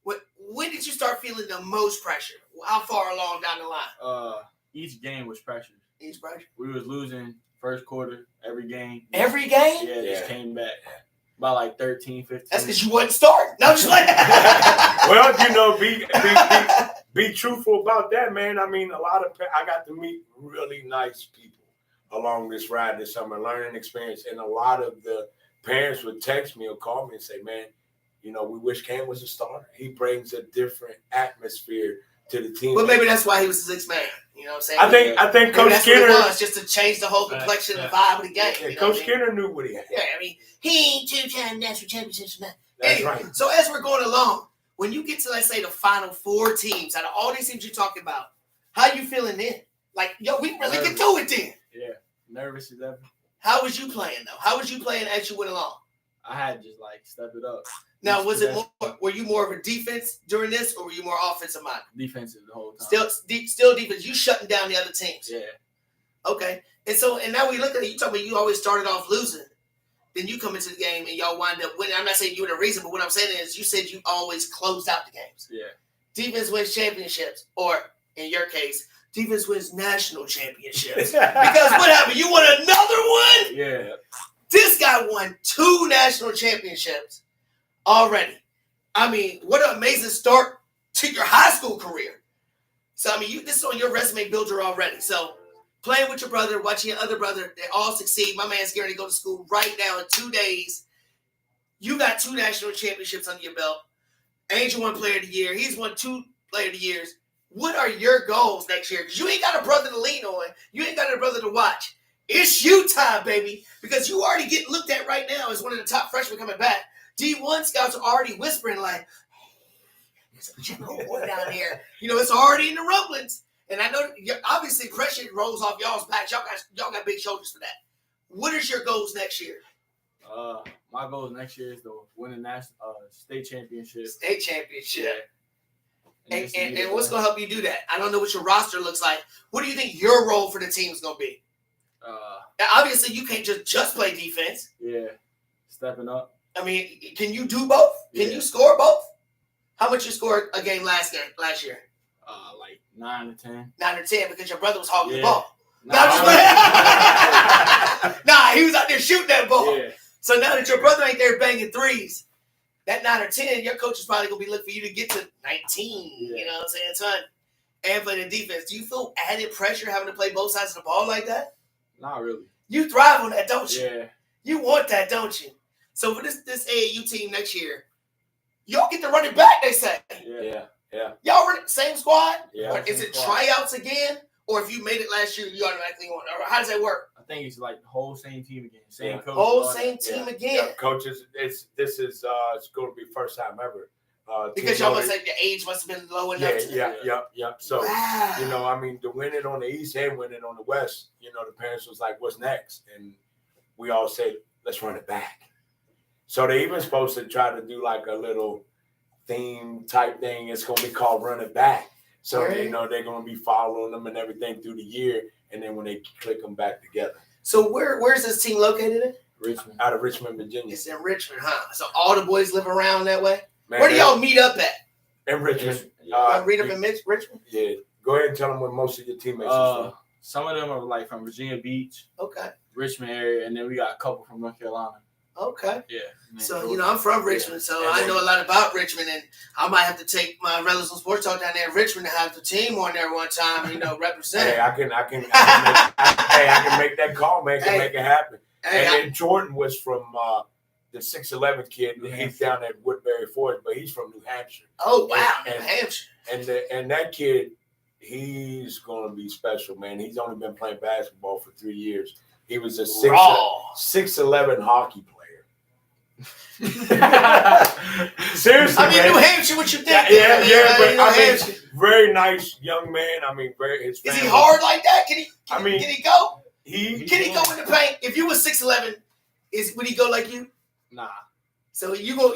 [SPEAKER 1] When did you start feeling the most pressure? How far along down the line?
[SPEAKER 4] Each game was pressure.
[SPEAKER 1] Each pressure?
[SPEAKER 4] We was losing first quarter every game.
[SPEAKER 1] Every game?
[SPEAKER 4] Yeah,
[SPEAKER 2] Yeah.
[SPEAKER 4] just came back by like 13, 15.
[SPEAKER 1] That's because you wasn't starting. No, just like
[SPEAKER 2] Well, be truthful about that, man. I mean, I got to meet really nice people along this ride this summer, learning experience, and a lot of the parents would text me or call me and say, man, we wish Cam was a starter. He brings a different atmosphere to the team.
[SPEAKER 1] But maybe that's why he was the 6th man. You know what I'm saying?
[SPEAKER 2] I think
[SPEAKER 1] Maybe
[SPEAKER 2] Coach
[SPEAKER 1] that's
[SPEAKER 2] Skinner.
[SPEAKER 1] what it was, just to change the whole complexion and the vibe of the game.
[SPEAKER 2] Yeah,
[SPEAKER 1] you know
[SPEAKER 2] Coach
[SPEAKER 1] what I mean?
[SPEAKER 2] Skinner knew what he had.
[SPEAKER 1] Yeah, I mean, he ain't two-time national championships.
[SPEAKER 2] That's
[SPEAKER 1] Anyway,
[SPEAKER 2] right.
[SPEAKER 1] so as we're going along, when you get to, let's say, the final 4 teams, out of all these teams you're talking about, how you feeling then? Like, yo, we really can do it then.
[SPEAKER 4] Yeah, nervous as ever.
[SPEAKER 1] How was you playing, though? How was you playing as you went along?
[SPEAKER 4] I had to just like step it up.
[SPEAKER 1] Now, was it more? Were you more of a defense during this, or were you more offensive minded?
[SPEAKER 4] Defensive the whole time.
[SPEAKER 1] Still defense. You shutting down the other teams.
[SPEAKER 4] Yeah.
[SPEAKER 1] Okay. And now we look at it. You talking about you always started off losing. Then you come into the game and y'all wind up winning. I'm not saying you were the reason, but what I'm saying is you said you always closed out the games.
[SPEAKER 4] Yeah.
[SPEAKER 1] Defense wins championships, or in your case, defense wins national championships. Because what happened? You won another one?
[SPEAKER 4] Yeah.
[SPEAKER 1] This guy won 2 national championships already. I mean, what an amazing start to your high school career. So, I mean, this is on your resume builder already. So, playing with your brother, watching your other brother, they all succeed. My man's getting ready to go to school right now in 2 days. You got 2 national championships under your belt. Angel won Player of the Year. He's won 2 Player of the Years. What are your goals next year? Because you ain't got a brother to lean on. You ain't got a brother to watch. It's you time, baby. Because you already get looked at right now as one of the top freshmen coming back. D1 scouts are already whispering like, hey, there's a Pacheco boy down here. You know, it's already in the rumblings. And I know, obviously, pressure rolls off y'all's backs. Y'all got big shoulders for that. What is your goals next year?
[SPEAKER 4] My goals next year is to win a national state championship.
[SPEAKER 1] State championship.
[SPEAKER 4] Yeah.
[SPEAKER 1] And what's going to help you do that? I don't know what your roster looks like. What do you think your role for the team is going to be? Obviously, you can't just play defense.
[SPEAKER 4] Yeah. Stepping up.
[SPEAKER 1] I mean, can you do both? Can you score both? How much you scored a game last year?
[SPEAKER 4] Like 9 or 10.
[SPEAKER 1] 9 or 10 because your brother was hogging the
[SPEAKER 4] Yeah.
[SPEAKER 1] ball.
[SPEAKER 4] Nah,
[SPEAKER 1] Nah, he was out there shooting that ball.
[SPEAKER 4] Yeah.
[SPEAKER 1] So now that your brother ain't there banging threes, that 9 or 10, your coach is probably going to be looking for you to get to 19.
[SPEAKER 4] Yeah.
[SPEAKER 1] You know what I'm saying, son? And play the defense. Do you feel added pressure having to play both sides of the ball like that?
[SPEAKER 4] Not really.
[SPEAKER 1] You thrive on that, don't you?
[SPEAKER 4] Yeah.
[SPEAKER 1] You want that, don't you? So for this AAU team next year, y'all get the running back, they say.
[SPEAKER 4] Yeah.
[SPEAKER 1] Y'all run same squad?
[SPEAKER 2] Yeah.
[SPEAKER 1] Or is it tryouts again? Or if you made it last year, you automatically want? Or how does that work?
[SPEAKER 4] I think it's like the whole same team again. Same coach.
[SPEAKER 1] Whole same team again.
[SPEAKER 2] Yeah, coaches, this is it's going to be first time ever.
[SPEAKER 1] Because y'all must say the age must have been low enough.
[SPEAKER 2] Yeah. So,
[SPEAKER 1] wow.
[SPEAKER 2] you know, I mean, to win it on the East and win it on the West, you know, the parents was like, what's next? And we all said, let's run it back. So they even supposed to try to do like a little theme type thing. It's going to be called Run It Back. So,
[SPEAKER 1] Right.
[SPEAKER 2] you know, they're going to be following them and everything through the year. And then when they click them back together.
[SPEAKER 1] So where's this team located in?
[SPEAKER 4] Richmond.
[SPEAKER 2] Out of Richmond, Virginia.
[SPEAKER 1] It's in Richmond, huh? So all the boys live around that way?
[SPEAKER 2] Man,
[SPEAKER 1] Where do y'all meet up at?
[SPEAKER 2] in Richmond.
[SPEAKER 1] Read up in Richmond?
[SPEAKER 2] Yeah. Go ahead and tell them where most of your teammates are from.
[SPEAKER 4] Some of them are like from Virginia Beach,
[SPEAKER 1] Okay.
[SPEAKER 4] Richmond area, and then we got a couple from North Carolina.
[SPEAKER 1] Okay.
[SPEAKER 4] Yeah.
[SPEAKER 1] So, you know, I'm from Richmond, so I know a lot about Richmond, and I might have to take my Rellism Sports Talk down there in Richmond to have the team on there one time, you know, represent.
[SPEAKER 2] Hey, I can make that call, man. Can make it happen.
[SPEAKER 1] Hey,
[SPEAKER 2] and then Jordan was from the 6'11" kid. He's down at Woodbury Forest, but he's from New Hampshire.
[SPEAKER 1] oh, wow.
[SPEAKER 2] And-
[SPEAKER 1] New Hampshire.
[SPEAKER 2] And that kid, he's gonna be special, man. He's only been playing basketball for 3 years. He was a 6'11" hockey player. Seriously,
[SPEAKER 1] I mean,
[SPEAKER 2] man.
[SPEAKER 1] New Hampshire, what you think?
[SPEAKER 2] But
[SPEAKER 1] New
[SPEAKER 2] I mean,
[SPEAKER 1] Hampshire.
[SPEAKER 2] very nice young man. I mean, his
[SPEAKER 1] Is he
[SPEAKER 2] family-
[SPEAKER 1] hard like that? Can he go?
[SPEAKER 2] He
[SPEAKER 1] Can he go in the paint? If you was 6'11", would he go like you?
[SPEAKER 4] Nah,
[SPEAKER 1] So you go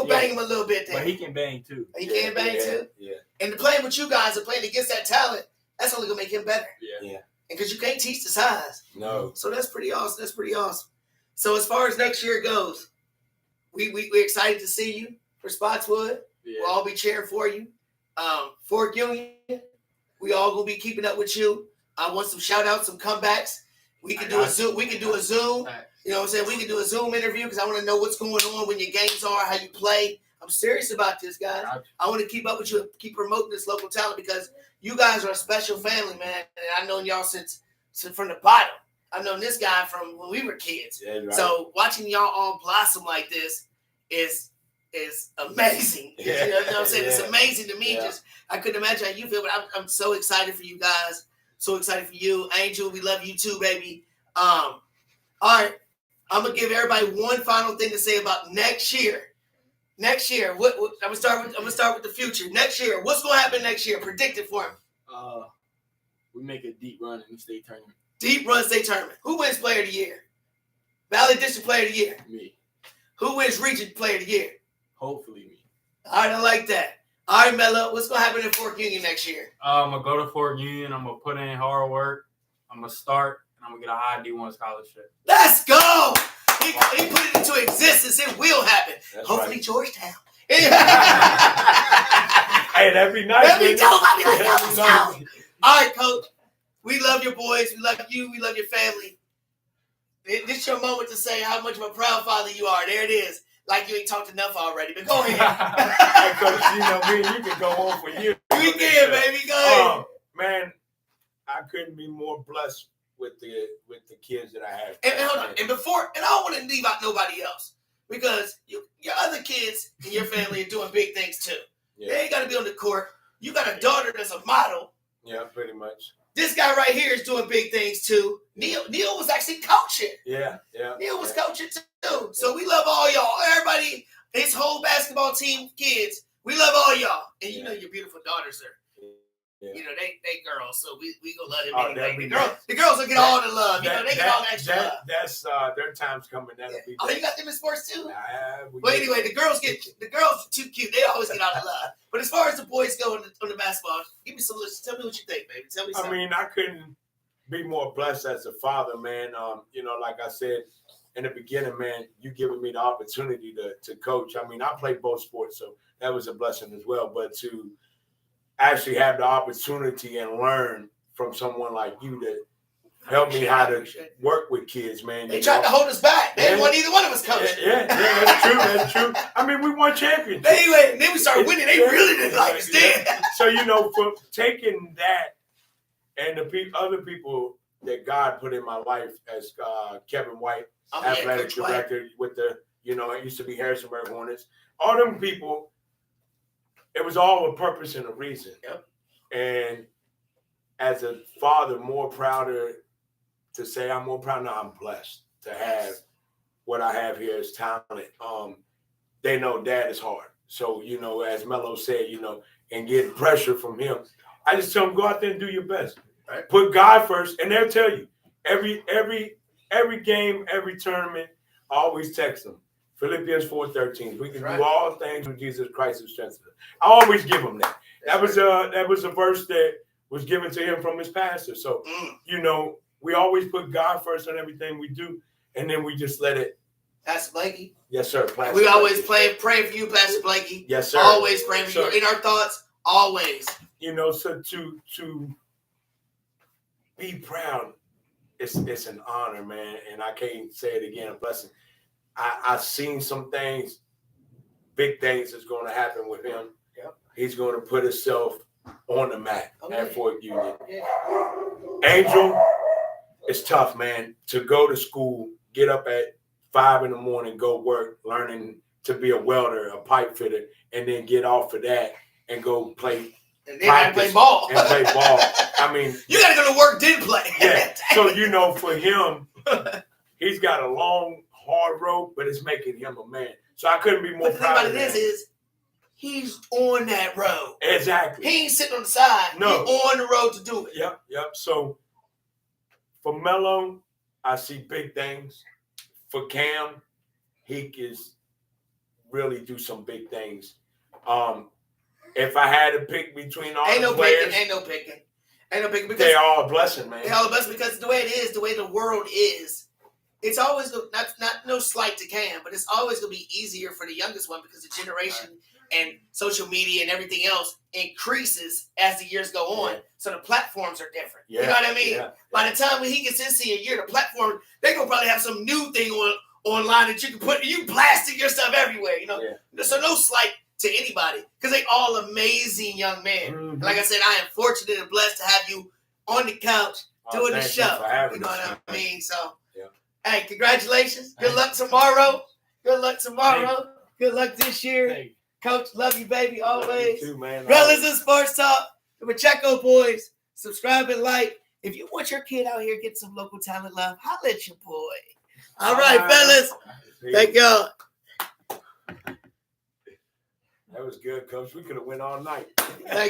[SPEAKER 1] bang him a little bit there.
[SPEAKER 4] but he can bang too.
[SPEAKER 1] He can bang too.
[SPEAKER 2] Yeah.
[SPEAKER 1] And playing with you guys and playing against that talent, that's only gonna make him better.
[SPEAKER 4] Yeah.
[SPEAKER 1] And because you can't teach the size.
[SPEAKER 2] No.
[SPEAKER 1] So that's pretty awesome. So as far as next year goes, we're excited to see you for Spotswood.
[SPEAKER 4] Yeah.
[SPEAKER 1] We'll all be cheering for you. Fort Union, we all gonna be keeping up with you. I want some shout outs, some comebacks. We can do a Zoom. You know what I'm saying? We can do a Zoom interview because I want to know what's going on when your games are, how you play. I'm serious about this, guys. I want to keep up with you and keep promoting this local talent because you guys are a special family, man. And I've known y'all since from the bottom. I've known this guy from when we were kids.
[SPEAKER 2] Yeah, right.
[SPEAKER 1] So watching y'all all blossom like this is is amazing.
[SPEAKER 2] Yeah.
[SPEAKER 1] You know what I'm saying? It's
[SPEAKER 2] Yeah.
[SPEAKER 1] amazing to me.
[SPEAKER 2] Yeah.
[SPEAKER 1] Just I couldn't imagine how you feel, but I'm so excited for you guys. So excited for you, Angel. We love you too, baby. All right, I'm gonna give everybody one final thing to say about next year. Next year, what I'm gonna start with the future. Next year, what's gonna happen next year? Predict it for me.
[SPEAKER 4] We make a deep run in the state tournament.
[SPEAKER 1] Deep run state tournament. Who wins Player of the Year? Valley District Player of the Year.
[SPEAKER 4] Me.
[SPEAKER 1] Who wins Region Player of the Year?
[SPEAKER 4] Hopefully me.
[SPEAKER 1] All right, I like that. All right, Mello, what's gonna happen in Fort Union next year?
[SPEAKER 3] I'm gonna go to Fort Union. I'm gonna put in hard work. I'm gonna start, and I'm gonna get a high D1 scholarship.
[SPEAKER 1] Let's go. He put it into existence. It will happen.
[SPEAKER 2] That's
[SPEAKER 1] Hopefully,
[SPEAKER 2] right.
[SPEAKER 1] Georgetown.
[SPEAKER 2] Hey, that'd be nice.
[SPEAKER 1] That'd be
[SPEAKER 2] wouldn't it?
[SPEAKER 1] dope. I'd be like,
[SPEAKER 2] That'd
[SPEAKER 1] yo,
[SPEAKER 2] be
[SPEAKER 1] let's
[SPEAKER 2] nice.
[SPEAKER 1] All right, Coach. We love your boys. We love you. We love your family. This is your moment to say how much of a proud father you are. There it is. Like you ain't talked enough already, but go ahead.
[SPEAKER 2] Hey, Coach, you know me, you can go on for years.
[SPEAKER 1] We can, baby. Go ahead.
[SPEAKER 2] Man, I couldn't be more blessed with the kids that I have.
[SPEAKER 1] And hold on. And I don't want to leave out nobody else because your other kids in your family are doing big things too.
[SPEAKER 2] Yeah.
[SPEAKER 1] They ain't got to be on the court. You got a daughter that's a model.
[SPEAKER 2] Yeah, pretty much.
[SPEAKER 1] This guy right here is doing big things too. Neil was actually coaching.
[SPEAKER 2] Yeah.
[SPEAKER 1] Neil was coaching too. So we love all y'all. Everybody, his whole basketball team, kids, we love all y'all. And you know your beautiful daughters are.
[SPEAKER 2] Yeah.
[SPEAKER 1] You know, they girls, so we gonna love them
[SPEAKER 2] Oh,
[SPEAKER 1] anyway.
[SPEAKER 2] that'd be
[SPEAKER 1] The girls will get all the love. You know, they get all the extra love.
[SPEAKER 2] That's their time's coming. That'll be.
[SPEAKER 1] Oh, you got them in sports too?
[SPEAKER 2] We
[SPEAKER 1] Well,
[SPEAKER 2] get-
[SPEAKER 1] anyway, the girls are too cute. They always get all the love. But as far as the boys go on the basketball, give me some. Tell me what you think, baby. Tell me something.
[SPEAKER 2] I mean, I couldn't be more blessed as a father, man. You know, like I said in the beginning, man, you giving me the opportunity to coach. I mean, I played both sports, so that was a blessing as well. But to actually have the opportunity and learn from someone like you that helped me how to work with kids, man.
[SPEAKER 1] They tried to hold us back. They didn't want either one of us coaching.
[SPEAKER 2] Yeah, that's true. I mean, we won championships.
[SPEAKER 1] Anyway, then we started winning. They really didn't like us then.
[SPEAKER 2] So, you know, for taking that and the other people that God put in my life as Kevin White, athletic director with it used to be Harrisonburg Hornets. All them people, it was all a purpose and a reason.
[SPEAKER 1] Yep.
[SPEAKER 2] And as a father, I'm more proud now. I'm blessed to have what I have here as talent. They know dad is hard. So, you know, as Mello said, you know, and get pressure from him. I just tell them, go out there and do your best.
[SPEAKER 1] Right.
[SPEAKER 2] Put God first. And they'll tell you every game, every tournament, I always text them. Philippians 4:13. We can do all things with Jesus Christ who strengthens us. I always give them that. That was a verse that was given to him from his pastor. So, you know, we always put God first on everything we do, and then we just let it.
[SPEAKER 1] Pastor Blakey.
[SPEAKER 2] Yes, sir.
[SPEAKER 1] We always pray for you, Pastor Blakey.
[SPEAKER 2] Yes, sir.
[SPEAKER 1] Always praying for you. In our thoughts, always.
[SPEAKER 2] You know, so to be proud, it's an honor, man. And I can't say it again, a blessing. I've seen some things, big things that's going to happen with him.
[SPEAKER 1] Yep.
[SPEAKER 2] He's going to put himself on the map at Fort Union.
[SPEAKER 1] Yeah.
[SPEAKER 2] Angel, it's tough, man, to go to school, get up at 5 a.m, go work, learning to be a welder, a pipe fitter, and then get off of that and go play.
[SPEAKER 1] And then play ball.
[SPEAKER 2] And play ball. I mean,
[SPEAKER 1] you got to go to work, then play.
[SPEAKER 2] Yeah. So, you know, for him, he's got a long, hard road, but it's making him a man. So I couldn't be more proud of him.
[SPEAKER 1] The thing about it is he's on that road.
[SPEAKER 2] Exactly.
[SPEAKER 1] He ain't sitting on the side.
[SPEAKER 2] No.
[SPEAKER 1] He's on the road to do it.
[SPEAKER 2] Yep. So for Mello, I see big things. For Cam, he can really do some big things. If I had to pick between all the players,
[SPEAKER 1] ain't no picking because
[SPEAKER 2] they're all a blessing, man.
[SPEAKER 1] They're all a blessing because the way it is, the way the world is, it's always not no slight to Cam, but it's always gonna be easier for the youngest one because the generation and social media and everything else increases as the years go on.
[SPEAKER 2] Yeah.
[SPEAKER 1] So the platforms are different.
[SPEAKER 2] Yeah.
[SPEAKER 1] You know what I mean?
[SPEAKER 2] Yeah.
[SPEAKER 1] By the time when he gets his senior year, the platform, they're gonna probably have some new thing online that you can put, you blasting your stuff everywhere, you know.
[SPEAKER 2] Yeah.
[SPEAKER 1] So no slight to anybody because they all amazing young men.
[SPEAKER 2] Mm-hmm.
[SPEAKER 1] And like I said, I am fortunate and blessed to have you on the couch doing the show. You know what I mean? So, hey, congratulations. Good luck tomorrow. Good luck this year.
[SPEAKER 4] Hey,
[SPEAKER 1] Coach, love you, baby, always.
[SPEAKER 2] You too, man.
[SPEAKER 1] Rellism Sports Talk, the Pacheco Boys. Subscribe and like. If you want your kid out here get some local talent love, holla at your boy. All right, fellas. Thank y'all.
[SPEAKER 2] That was good, Coach. We could have went all night.
[SPEAKER 1] Thank